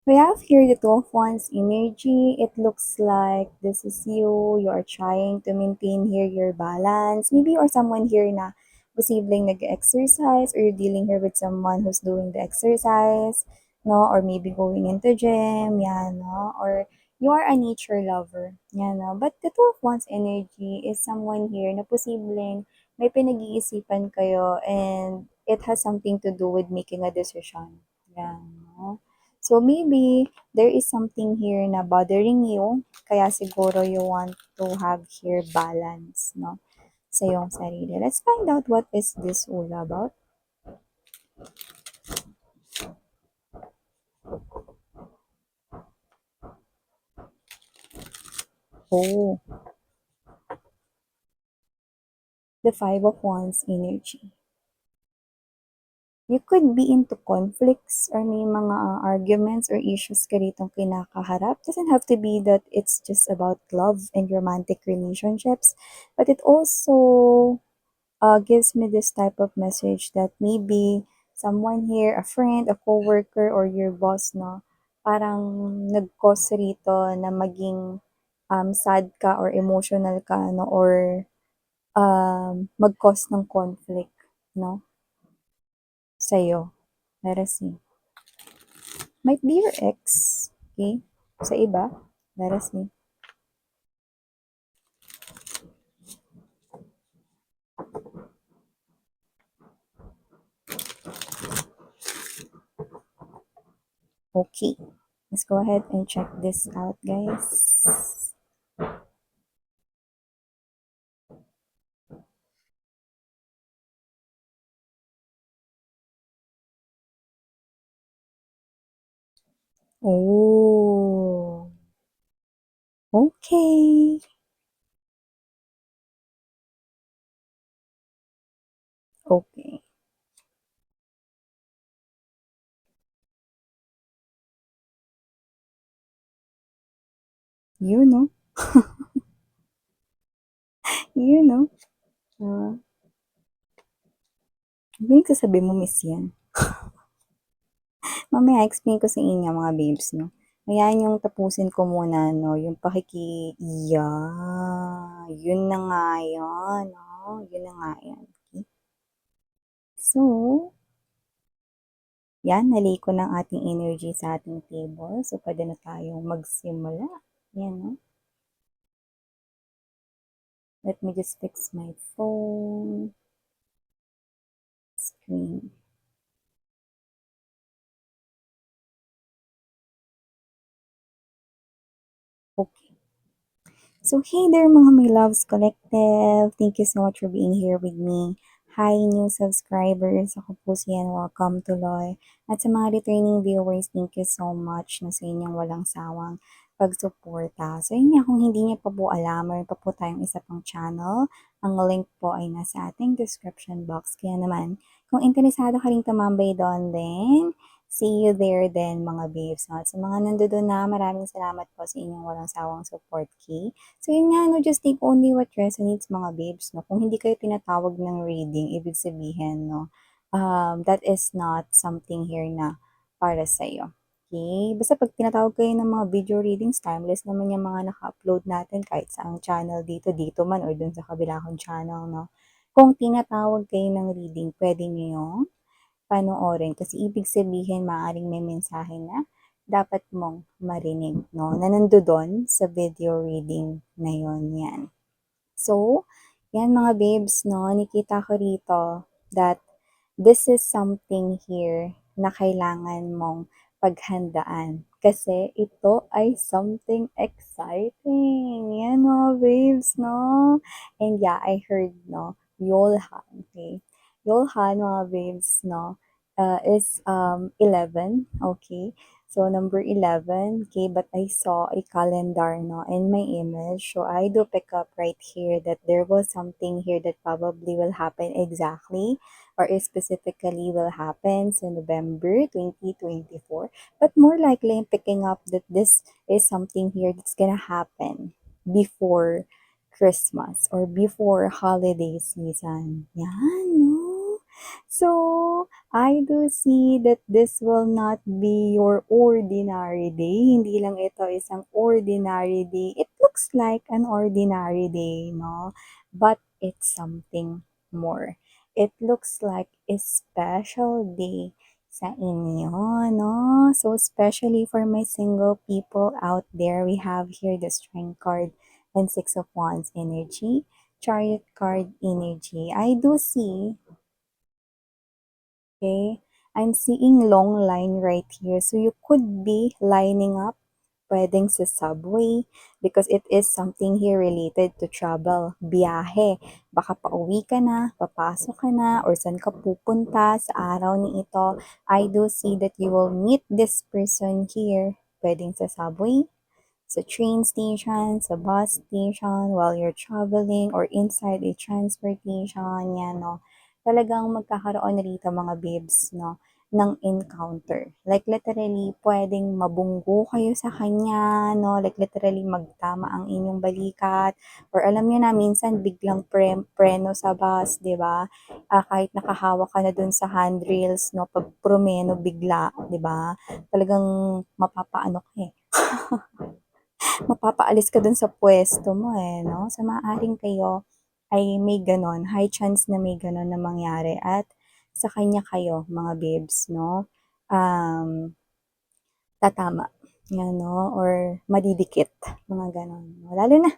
We have here the 12 ones energy. It looks like this is you. You are trying to maintain here your balance. Maybe you're someone here na posibleng nag-exercise or you're dealing here with someone who's doing the exercise, no? Or maybe going into gym, yan, no? Or you are a nature lover, yan, no? But the 12 ones energy is someone here na posibleng may pinag-iisipan kayo and it has something to do with making a decision. Yan, no? So maybe there is something here na bothering you, kaya siguro you want to have here balance, no? Sa iyong sarili. Let's find out what is this all about. Oh, the Five of Wands energy. You could be into conflicts or may mga arguments or issues ka ditong kinakaharap. Doesn't have to be that it's just about love and romantic relationships, but it also gives me this type of message that maybe someone here, a friend, a coworker, or your boss, no, parang nag-cause rito na maging sad ka or emotional ka, no, or mag-cause ng conflict, no, sa'yo. Let us see. Might be your ex, okay? Sa iba, let us see. Okay, let's go ahead and check this out, guys. Oh, okay. Okay. You know, you know. Uh, Pinagsasabi mo miss yan. Mamaya explain ko sa inyo mga babes, no. Hayaan yung tapusin ko muna, no, yung yeah, yun na nga yun, no, yun na nga yan. Okay? So, yan, naliko ng ating energy sa ating table. So, pwede na tayong magsimula. Yan, no. Let me just fix my phone screen. Okay. So, hey there mga my loves collective. Thank you so much for being here with me. Hi new subscribers. Ako po si Yan. Welcome to Loy. At sa mga returning viewers, thank you so much na sa inyong walang sawang pagsuporta. So, yun nga, kung hindi niyo pa po alam, meron pa po tayong isa pang channel. Ang link po ay nasa ating description box. Kaya naman, kung interesado ka rin tumambay doon din, see you there then mga babes. No? At sa mga nandoon na, maraming salamat po sa inyong walang sawang support key. So yun nga, no, just take only what resonates mga babes, no. Kung hindi kayo tinatawag ng reading, ibig sabihin, no, that is not something here na para sa'yo. Okay? Basta pag tinatawag kayo ng mga video readings, timeless naman yung mga naka-upload natin kahit sa ang channel dito man or dun sa kabila kong channel, no. Kung tinatawag kayo ng reading, pwede nyo yung panoorin kasi ibig sabihin maaaring may mensahe na dapat mong marinig, no? Na nandoon sa video reading na yon yan. So, yan mga babes, no? Nakita ko rito that this is something here na kailangan mong paghandaan. Kasi ito ay something exciting. Yan mga babes, no? And yeah, I heard, no? Yolhan, okay? Yolhan, mga babes, no? Is 11, okay? So, number 11, okay, but I saw a calendar, no, in my image. So, I do pick up right here that there was something here that probably will happen exactly or specifically will happen in November 2024. But more likely, I'm picking up that this is something here that's gonna happen before Christmas or before holiday season. Yan, no? So, I do see that this will not be your ordinary day. Hindi lang ito isang ordinary day. It looks like an ordinary day, no? But it's something more. It looks like a special day sa inyo, no? So, especially for my single people out there, we have here the Strength card and Six of Wands energy, Chariot card energy. I do see. Okay, I'm seeing long line right here. So you could be lining up, pwedeng sa subway, because it is something here related to travel, biyahe. Baka pauwi ka na, papasok ka na, or saan ka pupunta sa araw ni ito. I do see that you will meet this person here, pwedeng sa subway, sa train station, sa bus station, while you're traveling, or inside a transportation, yan, no? Talagang magkakaroon na rito mga babes, no, ng encounter. Like literally, pwedeng mabunggo kayo sa kanya, no? Like literally, magtama ang inyong balikat. Or alam niyo na, minsan biglang preno sa bus, di ba? Kahit nakahawak ka na dun sa handrails, no? Pag promeno bigla, di ba? Talagang mapapaano ka eh, mapapaalis ka dun sa pwesto mo eh, no? So, maaaring kayo ay may ganon, high chance na may ganon na mangyari at sa kanya kayo, mga babes, no? Um, tatama, yan, no? Or madidikit, mga ganon. Lalo na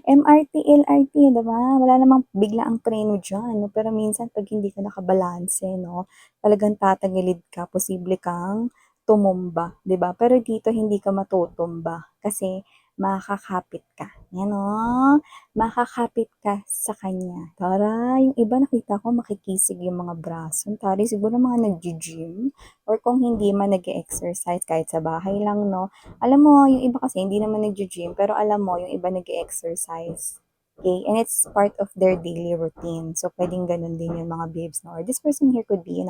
MRT, LRT, diba? Wala namang bigla ang preno dyan, no? Pero minsan, pag hindi ka nakabalanse, no? Talagang tatagilid ka, posible kang tumumba, diba? Pero dito, hindi ka matutumba kasi makakapit ka. Yan, no? Makakapit ka sa kanya. Tara, yung iba nakita ko makikisig yung mga braso. Tari, siguro mga nag-gym or kung hindi man nag-exercise kahit sa bahay lang, no? Alam mo, yung iba kasi hindi naman nagjo-gym, pero alam mo, yung iba nag-exercise. Okay? And it's part of their daily routine. So, pwedeng ganun din yung mga babes, no? Or this person here could be,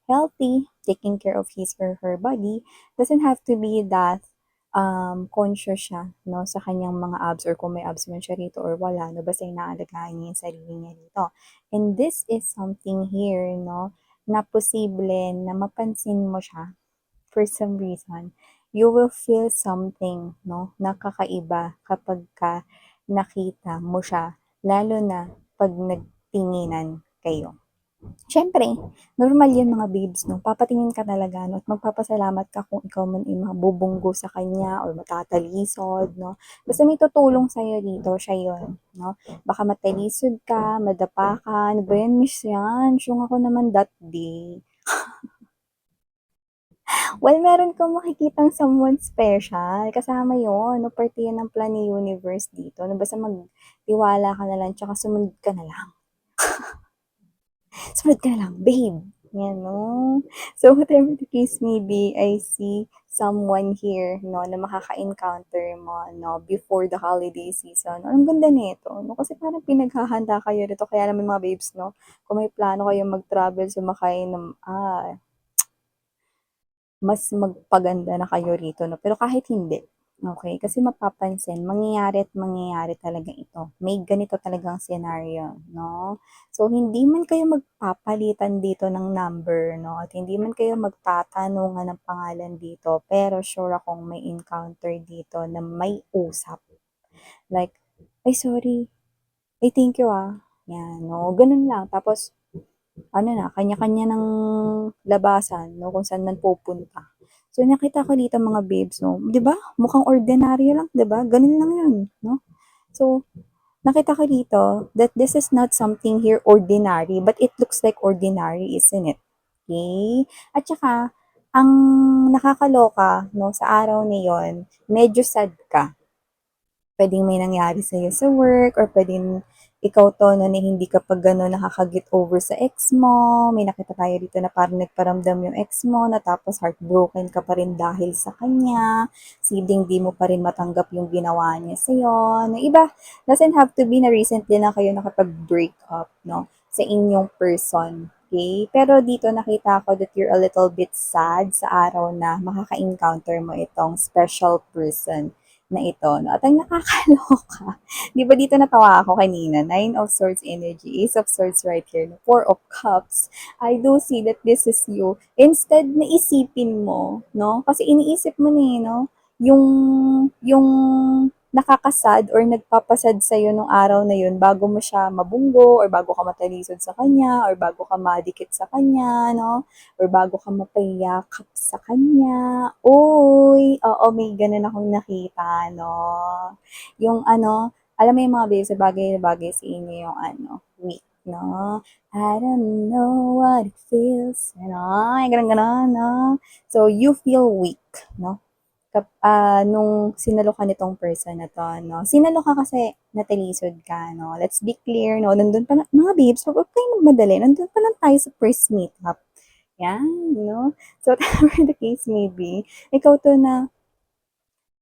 healthy, taking care of his or her body. Doesn't have to be that conscious siya, no, sa kanyang mga abs or kung may abs man siya rito or wala, no, basta inaalagaan niya yung sarili niya rito. And this is something here, no, na posible na mapansin mo siya for some reason, you will feel something, no, na kakaiba kapag ka nakita mo siya, lalo na pag nagtinginan kayo. Siyempre, normal yun mga babes, no? Papatingin ka talaga, no? At magpapasalamat ka kung ikaw man ay mabubunggo sa kanya or matatalisod, no? Basta may tutulong sa'yo dito, siya yun, no? Baka matalisod ka, madapa ka, ano ba yan, miss yan? Siyong ako naman that day. Well, meron kang makikitang someone special. Kasama yon, no? Parte yan ng plan ni Universe dito. No? Basta magtiwala ka na lang, tsaka sumunod ka na lang. Sumunod ka na lang, babe. Yan, no? So, whatever the case may be, I see someone here, no, na makaka-encounter mo, no, before the holiday season. Ang ganda nito, no? Kasi parang pinaghahanda kayo dito. Kaya naman mga babes, no, kung may plano kayo mag-travel, sumakay ng, mas magpaganda na kayo rito, no? Pero kahit hindi, okay? Kasi mapapansin, mangyayari talaga ito. May ganito talagang scenario, no? So, hindi man kayo magpapalitan dito ng number, no? At hindi man kayo magtatanungan ng pangalan dito, pero sure akong may encounter dito na may usap. Like, ay sorry, ay thank you ah. Yan, no? Ganun lang. Tapos, ano na, kanya-kanya ng labasan, no, kung saan man pupunta. So, nakita ko dito mga babes, no, di ba? Mukhang ordinaryo lang, di ba? Ganun lang yun, no? So, nakita ko dito that this is not something here ordinary, but it looks like ordinary, isn't it? Okay? At saka, ang nakakaloka, no, sa araw na yon, medyo sad ka. Pwedeng may nangyari sa'yo sa work or pwedeng ikaw to no, na hindi ka pa gano'n nakaka-get over sa ex mo. May nakita tayo dito na parang nagparamdam yung ex mo na tapos heartbroken ka pa rin dahil sa kanya. Sibling di mo pa rin matanggap yung ginawa niya sa'yo. No, iba, doesn't have to be na recently na kayo nakapag-break up, no, sa inyong person. Okay? Pero dito nakita ko that you're a little bit sad sa araw na makaka-encounter mo itong special person na ito, no? At ang nakakaloka, di ba dito natawa ako kanina, Nine of Swords energy, Ace of Swords right here, no? Four of Cups. I do see that this is you. Instead na isipin mo, no? Kasi iniisip mo na no? Yung, yung nakakasad or nagpapasad sa'yo nung araw na yun bago mo siya mabunggo or bago ka matalisod sa kanya or bago ka madikit sa kanya, no? Or bago ka mapayakap sa kanya. Uy, oo, may ganun akong nakita, no? Yung ano, alam mo yung mga babes, bagay na bagay sa inyo yung week, no? I don't know what it feels, ano, yung ganun, no? So, you feel weak, no? Nung sinalo ka nitong person na to, no? Sinalo ka kasi natalisod ka, no? Let's be clear, no? Nandun pa na, mga babes, huwag kayong magmadali. Nandun pa lang tayo sa first meetup. Yan, no? So, whatever the case may be, ikaw to na,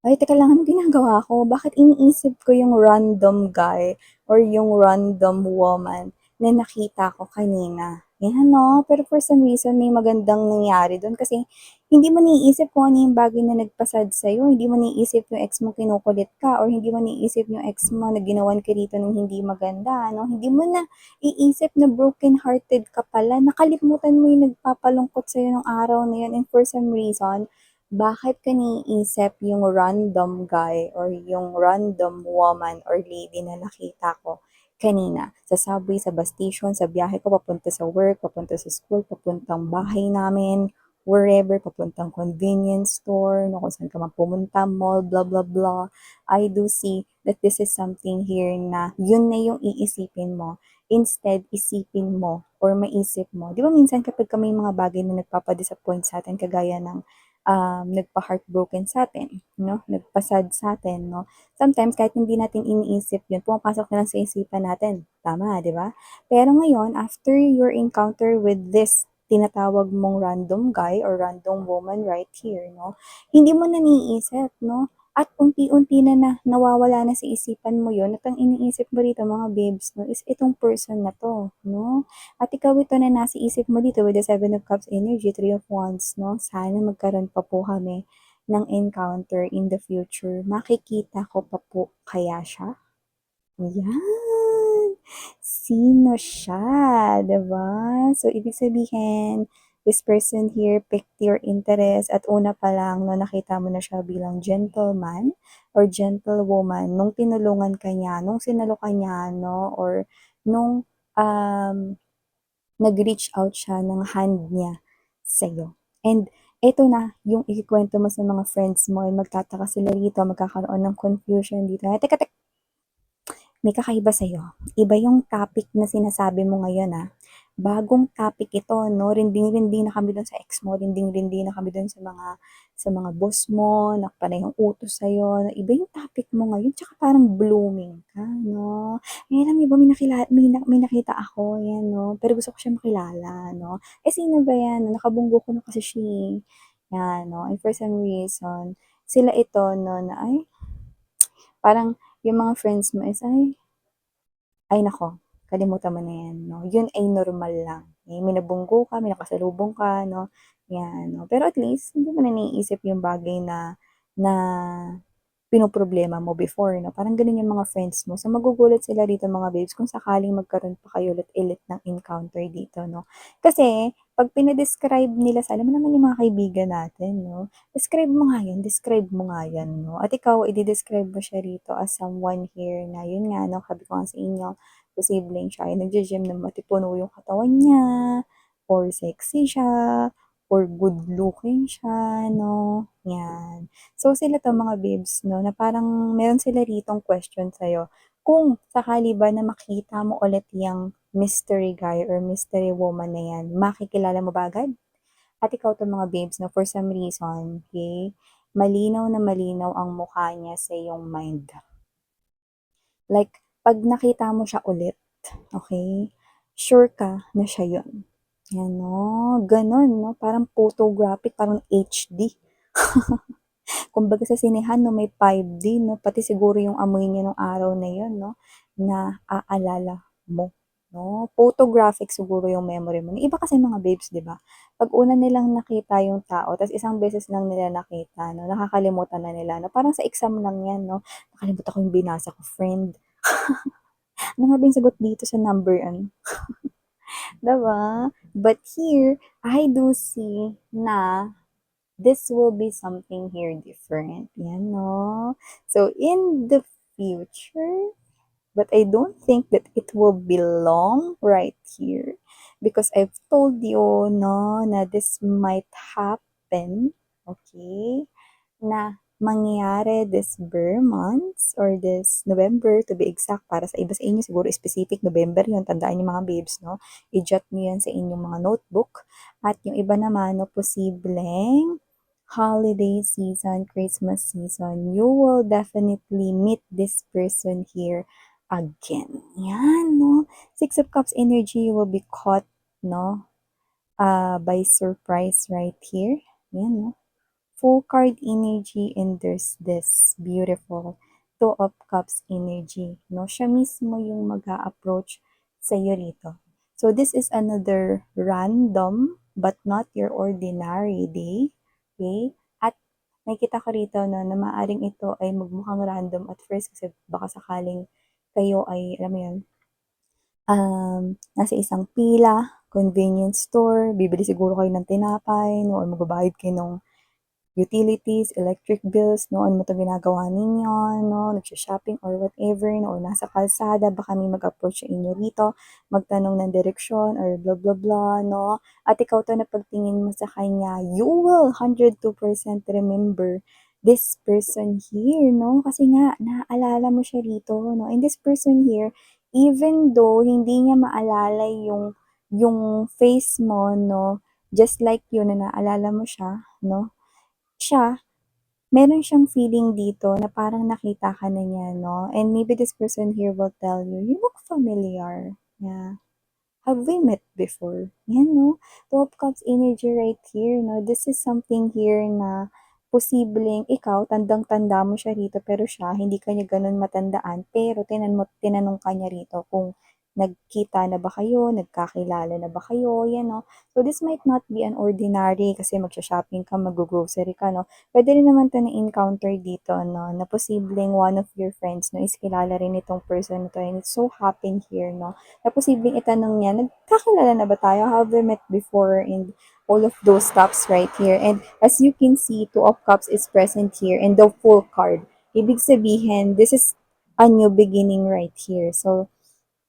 ay, teka lang, ano ginagawa ko? Bakit iniisip ko yung random guy or yung random woman na nakita ko kanina? Yan, no? Pero for some reason, may magandang nangyari doon kasi hindi mo naiisip kung ano yung bagay na nagpasad sa'yo. Hindi mo naiisip yung ex mo kinukulit ka or hindi mo naiisip yung ex mo na ginawan ka rito ng hindi maganda, no? Hindi mo na iisip na broken-hearted ka pala. Nakalimutan mo yung nagpapalungkot sa'yo ng araw na yun and for some reason, bakit ka naiisip yung random guy or yung random woman or lady na nakita ko kanina sa subway, sa bus station, sa biyahe ko papunta sa work, papunta sa school, papuntang bahay namin, wherever, papuntang convenience store, no, kung saan ka man pumunta, mall, blah, blah, blah. I do see that this is something here na yun na yung iisipin mo. Instead, isipin mo or maisip mo. Di ba minsan kapag may mga bagay na nagpapadisappoint sa atin, kagaya ng nagpa-heartbroken sa atin, no? Nagpasad sa atin, no? Sometimes, kahit hindi natin iniisip yun, pumapasok na lang sa isipan natin. Tama, di ba? Pero ngayon, after your encounter with this tinatawag mong random guy or random woman right here, no? Hindi mo na niisip, no? At unti-unti na nawawala na sa isipan mo yun at ang iniisip mo rito mga babes, no, is itong person na to, no? At ikaw ito na nasa isip mo dito with the Seven of Cups energy, Three of Wands, no? Sana magkaroon pa po kami ng encounter in the future. Makikita ko pa po kaya siya? Yan! Sino siya? Diba? So, ibig sabihin, this person here picked your interest at una pa lang, no, nakita mo na siya bilang gentleman or gentlewoman nung tinulungan ka niya, nung sinalo ka niya, no, or nung nag-reach out siya ng hand niya sa'yo. And eto na, yung ikikwento mo sa mga friends mo, and magtataka sila rito, magkakaroon ng confusion dito. Teka, may kakaiba sa'yo. Iba yung topic na sinasabi mo ngayon, ah. Bagong topic ito, no? Rinding-rindi na kami dun sa ex mo, rinding-rindi na kami dun sa mga boss mo, na yung utos sa'yo. Iba yung topic mo ngayon, tsaka parang blooming ka, no? Eh, alam niyo ba, may nakita ako, yan, no? Pero gusto ko siya makilala, no? Eh, sino ba yan? Nakabunggo ko na kasi siya, eh. Yan, no? And for some reason, sila ito, no, na ay, parang yung mga friends mo is, ay nako, kalimutan mo na yan, no? Yun ay normal lang. May nabunggo ka, may nakasalubong ka, no? Yan, no? Pero at least, hindi mo na naiisip yung bagay na pinoproblema mo before, no? Parang ganun yung mga friends mo. So, magugulat sila dito mga babes kung sakaling magkaroon pa kayo ulit ng encounter dito, no? Kasi, pag pinadescribe nila sa, alam mo naman yung mga kaibigan natin, no? Describe mo nga yan, no? At ikaw, i-describe mo siya rito as someone here na, yun nga, no? Sabi ko nga sa inyo, posibleng siya ay nagja-gym na matipuno yung katawan niya, or sexy siya, or good looking siya, no? Yan. So, sila 'to mga babes 'no, na parang meron sila ritong question sa'yo. Kung sakali ba na makita mo ulit yang mystery guy or mystery woman na yan, makikilala mo ba agad? At ikaw 'to mga babes 'no, for some reason, okay, malinaw na malinaw ang mukha niya sa iyong mind. Like, 'pag nakita mo siya ulit, okay, sure ka na siya yun. Yan 'no, gano'n 'no, parang photographic, parang HD. Kumbaga sa sinehan 'no, may 5D 'no, pati siguro yung amoy niya nung araw na yun 'no, naaalala mo. no? Photographic siguro yung memory mo. Iba kasi mga babes, 'di ba? Pag una nilang nakita yung tao, tas isang beses lang nila nakita, no, nakakalimutan na nila, no? Parang sa exam lang 'yan, no? Nakalimutan ko yung binasa ko, friend. Ano nga ba yung sagot dito sa number, ano? 'Di ba? But here, I do see na this will be something here different. Yan, no? So, in the future, but I don't think that it will be long right here because I've told you, no, na this might happen, okay? Na mangyari this Burr months or this November to be exact para sa iba sa inyo siguro specific November yun tandaan niyo mga babes no i-jot niyo yan sa inyong mga notebook at yung iba naman no posibleng holiday season, Christmas season, you will definitely meet this person here again. Yan, no? Six of Cups energy, you will be caught, no? By surprise right here. Yan, no? Full card energy and there's this beautiful Two of Cups energy. No? Siya mismo yung mag-a-approach sa iyo rito. So this is another random but not your ordinary day. Okay? At nakikita ko rito no, na maaring ito ay magmukhang random at first kasi baka sakaling kayo ay, alam mo yun, nasa isang pila, convenience store, bibili siguro kayo ng tinapay, no, or magbabayad kayo ng utilities, electric bills, no, ano mo 'to ginagawa ninyo, no, nagsho-shopping or whatever, no, or nasa kalsada, baka may mag-approach sa inyo rito, magtanong ng direksyon or blah, blah, blah, no, at ikaw 'to na pagtingin mo sa kanya, you will 102% remember this person here, no, kasi nga, naaalala mo siya rito, no, and this person here, even though hindi niya maalala yung face mo, no, just like you na naalala mo siya, no, siya, meron siyang feeling dito na parang nakita ka na niya, no? And maybe this person here will tell you, you look familiar. Yeah. Have we met before? Yan, no? Two of Cups energy right here, no? This is something here na posibleng ikaw, tandang-tanda mo siya rito, pero siya, hindi ka niya ganun matandaan, pero tinanong ka niya rito kung nagkita na ba kayo, nagkakilala na ba kayo, yan, no? So, this might not be an ordinary kasi magsha-shopping ka, mag-grocery ka, no? Pwede rin naman to na-encounter dito, no? Na posibleng one of your friends, no, is kilala rin itong person na to, and it's so happened here, no? Na posibleng itanong niya, nagkakilala na ba tayo? Have we met before? And all of those stops right here. And as you can see, Two of Cups is present here and the full card. Ibig sabihin, this is a new beginning right here. So,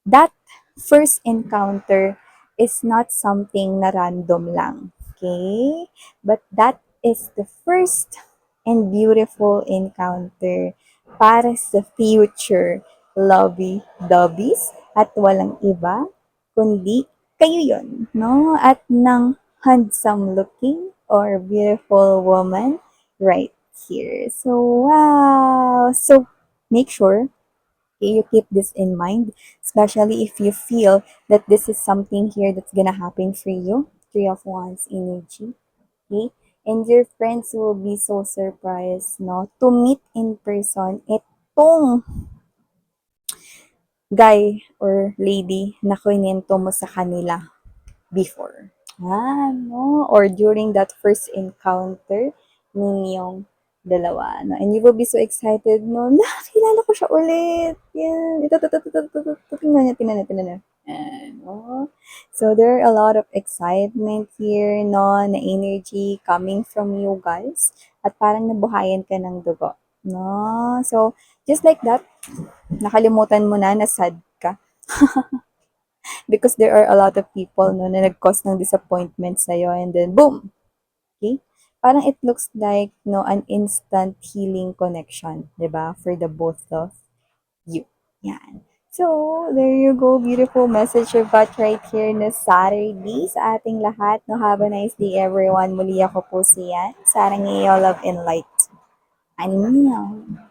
that first encounter is not something na random lang. Okay? But that is the first and beautiful encounter para sa future lovey-dovey's at walang iba kundi kayo yon, no? At ng handsome looking or beautiful woman right here. So, wow! So, make sure you keep this in mind, especially if you feel that this is something here that's gonna happen for you. Three of Wands energy, okay? And your friends will be so surprised, no? To meet in person itong guy or lady na kwento mo sa kanila before. No? Or during that first encounter ninyong dalawa. No? And you will be so excited, no? Nakilala ko siya ulit. Yan. Ito. Tingnan niya. No? So, there are a lot of excitement here, no? Na energy coming from you guys. At parang nabuhayan ka ng dugo. No? So, just like that, nakalimutan mo na sad ka. Because there are a lot of people no, na nag-cause ng disappointment sa'yo and then boom! Okay? Parang it looks like no, an instant healing connection, di ba? For the both of you. Yan. So, there you go. Beautiful message of got right here na Saturday sa ating lahat. No, have a nice day everyone. Muli ako po si Yan. Sarang iyo, love and light. Ano